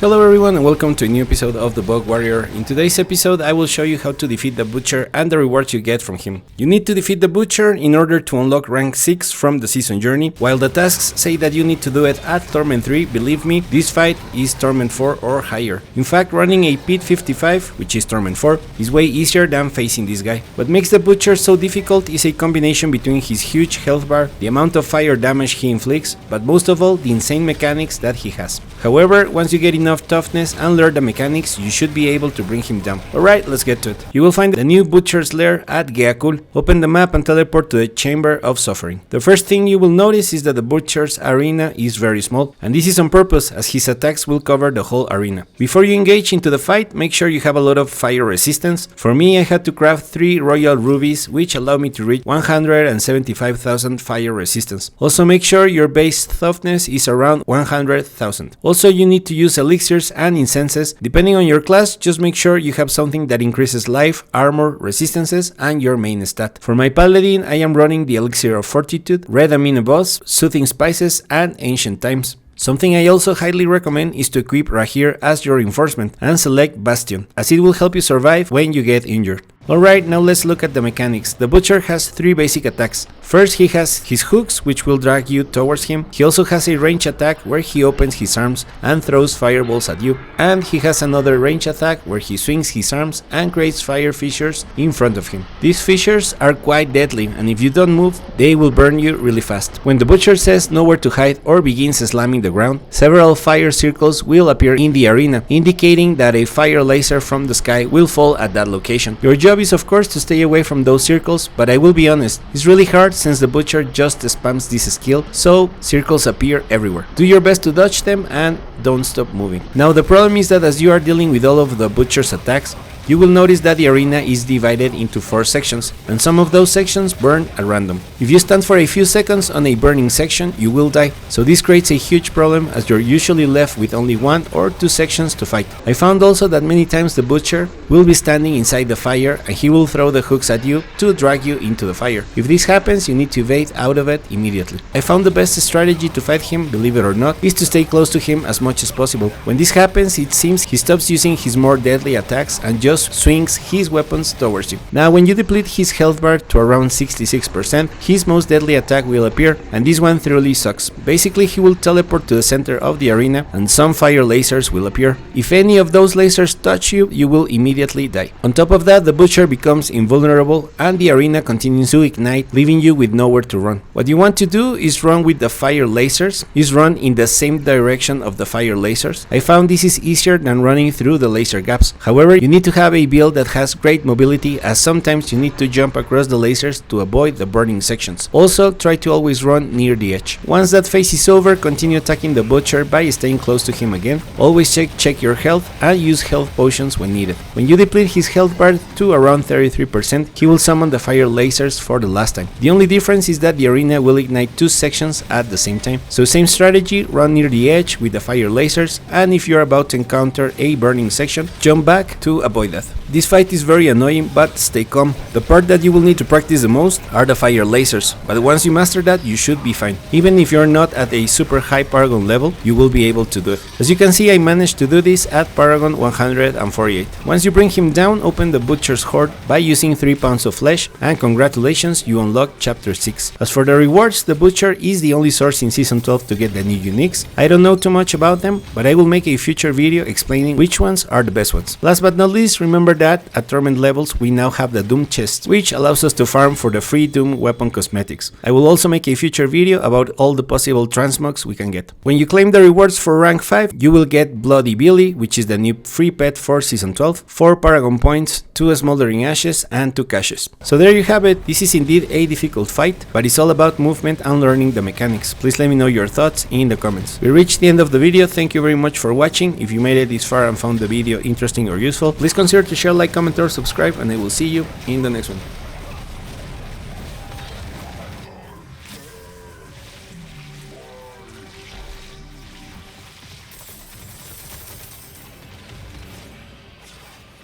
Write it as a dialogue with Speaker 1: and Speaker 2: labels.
Speaker 1: Hello everyone and welcome to a new episode of the Bug Warrior. In today's episode I will show you how to defeat the Butcher and the rewards you get from him. You need to defeat the Butcher in order to unlock rank 6 from the season journey. While the tasks say that you need to do it at Torment 3, believe me, this fight is Torment 4 or higher. In fact, running a Pit 55, which is Torment 4, is way easier than facing this guy. What makes the Butcher so difficult is a combination between his huge health bar, the amount of fire damage he inflicts, but most of all the insane mechanics that he has. However, once you get enough toughness and learn the mechanics, you should be able to bring him down. Alright, let's get to it. You will find the new Butcher's Lair at Gea Kul. Open the map and teleport to the Chamber of Suffering. The first thing you will notice is that the Butcher's arena is very small, and this is on purpose as his attacks will cover the whole arena. Before you engage into the fight, make sure you have a lot of fire resistance. For me, I had to craft 3 royal rubies, which allow me to reach 175,000 fire resistance. Also make sure your base toughness is around 100,000. Also, you need to use elixirs and incenses. Depending on your class, just make sure you have something that increases life, armor, resistances, and your main stat. For my paladin, I am running the elixir of fortitude, red amino boss, soothing spices, and ancient times. Something I also highly recommend is to equip Rahir as your reinforcement and select Bastion, as it will help you survive when you get injured. Alright, now let's look at the mechanics. The Butcher has 3 basic attacks. First, he has his hooks, which will drag you towards him. He also has a range attack where he opens his arms and throws fireballs at you. And he has another range attack where he swings his arms and creates fire fissures in front of him. These fissures are quite deadly, and if you don't move, they will burn you really fast. When the Butcher says nowhere to hide or begins slamming the ground, several fire circles will appear in the arena, indicating that a fire laser from the sky will fall at that location. Your job is of course to stay away from those circles, but I will be honest, it's really hard since the Butcher just spams this skill, so circles appear everywhere. Do your best to dodge them and don't stop moving. Now the problem is that as you are dealing with all of the Butcher's attacks, you will notice that the arena is divided into 4 sections, and some of those sections burn at random. If you stand for a few seconds on a burning section, you will die, so this creates a huge problem as you're usually left with only 1 or 2 sections to fight. I found also that many times the Butcher will be standing inside the fire and he will throw the hooks at you to drag you into the fire. If this happens, you need to evade out of it immediately. I found the best strategy to fight him, believe it or not, is to stay close to him as much as possible. When this happens, it seems he stops using his more deadly attacks and just swings his weapons towards you. Now when you deplete his health bar to around 66%, his most deadly attack will appear, and this one thoroughly sucks. Basically, he will teleport to the center of the arena and some fire lasers will appear. If any of those lasers touch you, you will immediately die. On top of that, the Butcher becomes invulnerable and the arena continues to ignite, leaving you with nowhere to run. What you want to do is run with the fire lasers, run in the same direction of the fire lasers. I found this is easier than running through the laser gaps. However, you need to have a build that has great mobility, as sometimes you need to jump across the lasers to avoid the burning sections. Also, try to always run near the edge. Once that phase is over, continue attacking the Butcher by staying close to him again. Always check your health and use health potions when needed. When you deplete his health bar to around 33%, he will summon the fire lasers for the last time. The only difference is that the arena will ignite 2 sections at the same time. So same strategy, run near the edge with the fire lasers, and if you're about to encounter a burning section, jump back to avoid that. This fight is very annoying, but stay calm. The part that you will need to practice the most are the fire lasers, but once you master that, you should be fine. Even if you're not at a super high Paragon level, you will be able to do it. As you can see, I managed to do this at Paragon 148. Once you bring him down, open the Butcher's Hoard by using 3 pounds of flesh, and congratulations, you unlock chapter 6. As for the rewards, the Butcher is the only source in season 12 to get the new uniques. I don't know too much about them, but I will make a future video explaining which ones are the best ones. Last but not least, remember that at Torment levels we now have the Doom chest, which allows us to farm for the free Doom weapon cosmetics. I will also make a future video about all the possible transmogs we can get. When you claim the rewards for rank 5, you will get Bloody Billy, which is the new free pet for season 12, 4 Paragon points, 2 smoldering ashes, and 2 caches. So there you have it. This is indeed a difficult fight, but it's all about movement and learning the mechanics. Please let me know your thoughts in the comments. We reached the end of the video. Thank you very much for watching. If you made it this far and found the video interesting or useful, please consider to share, like, comment, or subscribe, and I will see you in the next one.